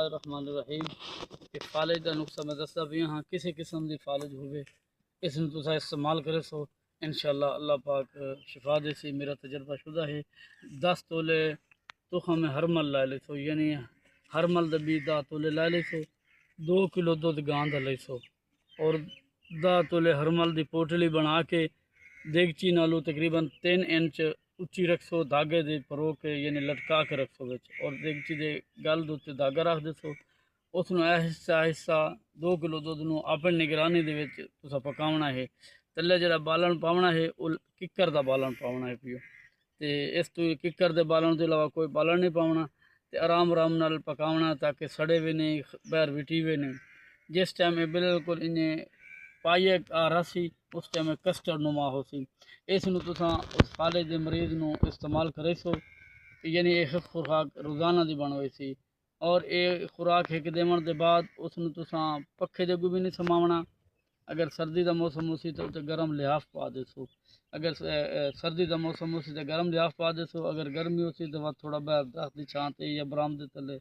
اللہ الرحمن الرحیم کہ فالج کا نقصہ میں دستا بھی ہاں کسی قسم کی فالج ہوئے اس نے تو استعمال کرے سو انشاءاللہ اللہ پاک شفا دے سی. میرا تجربہ شدہ ہے 10 تولے تخم ہر مل لائے لے سو یعنی ہر مل دبی 10 تولے لائے لے سو 2 کلو دودھ گاند لے سو اور 10 تولے ہر مل دی پوٹلی بنا کے دیگچی نالو تقریباً 3 انچ اچھی رکھ سو دھاگے دے پرو کے یعنی لٹکا کے رکھ سو بچ اور دیگچی دے گل دوتے دھاگا رکھ دے سو اس نو آہستہ آہستہ 2 کلو دودھ نو اپنی نگرانی دے وچ تسا پکاونا ہے. تلے جڑا بالن پاونا ہے وہ ککر دا بالن پاونا ہے پیو تے اس تو ککر دے بالن تو علاوہ کوئی بالن نہیں پاونا تے آرام آرام نال پکاونا تاکہ سڑے بھی نہیں باہر وٹی بھی نہیں. جس ٹائم بالکل انہیں پائیے آ رسی اس ٹائم کسٹرڈ نما ہو سی. اس نو تساں اس فالج دے مریض نو استعمال کرے سو یعنی ایک خوراک روزانہ دی بنوئی سی اور اے خوراک ایک دیون دے بعد اس نو تساں پکھے دے بھی نہیں سماونا. اگر سردی دا موسم ہو سی تو گرم لحاف پا دے سو اگر سردی دا موسم ہو سی تو گرم لحاف پا دے سو اگر گرمی ہو سی تو تھوڑا باہر درخت دی چھاں تے یا برآمدے تلے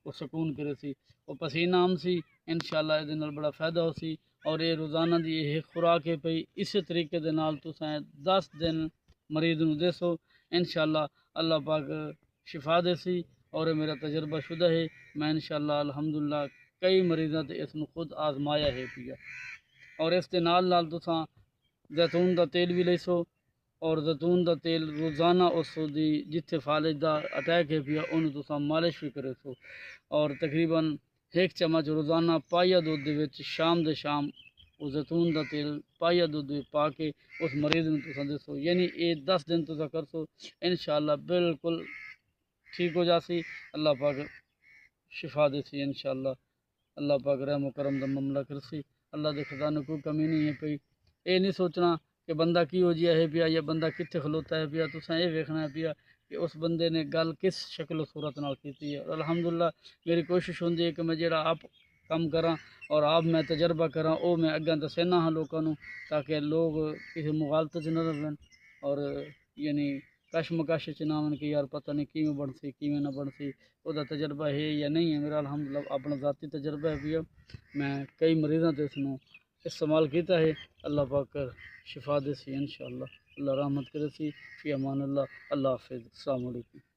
وہ سکون کرے سی وہ پسینہ آم سی انشاءاللہ یہ نال بڑا فائدہ ہو سی. اور یہ روزانہ دی یہ خوراک ہے پئی اسی طریقے دے نال تساں 10 دن مریض نو دے سو انشاءاللہ اللہ پاک شفا دے سی. اور میرا تجربہ شدہ ہے میں انشاءاللہ الحمدللہ کئی مریضاں تے اس نو خود آزمایا ہے پیا. اور اس دے نال تساں زیتون دا تیل بھی لے سو اور زیتون دا تیل روزانہ اس دی جتھے فالج دا اٹیک ہے پیا انہوں تساں مالش بھی کرے سو اور تقریباً 1 چمچ روزانہ پائیا دودھ دے وچ شام دے شام وہ زیتون دا تیل پائیا دودھ پا کے اس مریض نو تساں دے سو یعنی یہ 10 دن تساں کر سو انشاءاللہ بالکل ٹھیک ہو جاسی. اللہ پاک شفا دے سی انشاءاللہ اللہ پاک رحم و کرم دا معاملہ کرسی. اللہ دے خزانے کوئی کمی نہیں ہے پئی. اے نہیں سوچنا کہ بندہ کی ہو جیا ہے پیا یا بندہ کتنے کھلوتا ہے پیا تساں یہ ویکھنا ہے پیا کہ اس بندے نے گل کس شکل و صورت نال کیتی ہے. اور الحمدللہ میری کوشش ہوندی ہے کہ میں جڑا آپ کم کراں اور آپ میں تجربہ کراں او میں اگاں دسینا ہاں لوکاں نو تاکہ لوگ کسی مغالطے چ نہ رہن اور یعنی کشمکش چ نہ آون کہ یار پتہ نہیں کیویں بنسی کیویں نہ بنسی او دا تجربہ ہے یا نہیں ہے. میرا الحمدللہ اپنا ذاتی تجربہ ہے پیا میں کئی مریضاں تے اس نو استعمال کیتا ہے. اللہ پاک شفا دے سی انشاءاللہ اللہ رحمت کرے سی. فی امان اللہ اللہ حافظ. السلام علیکم.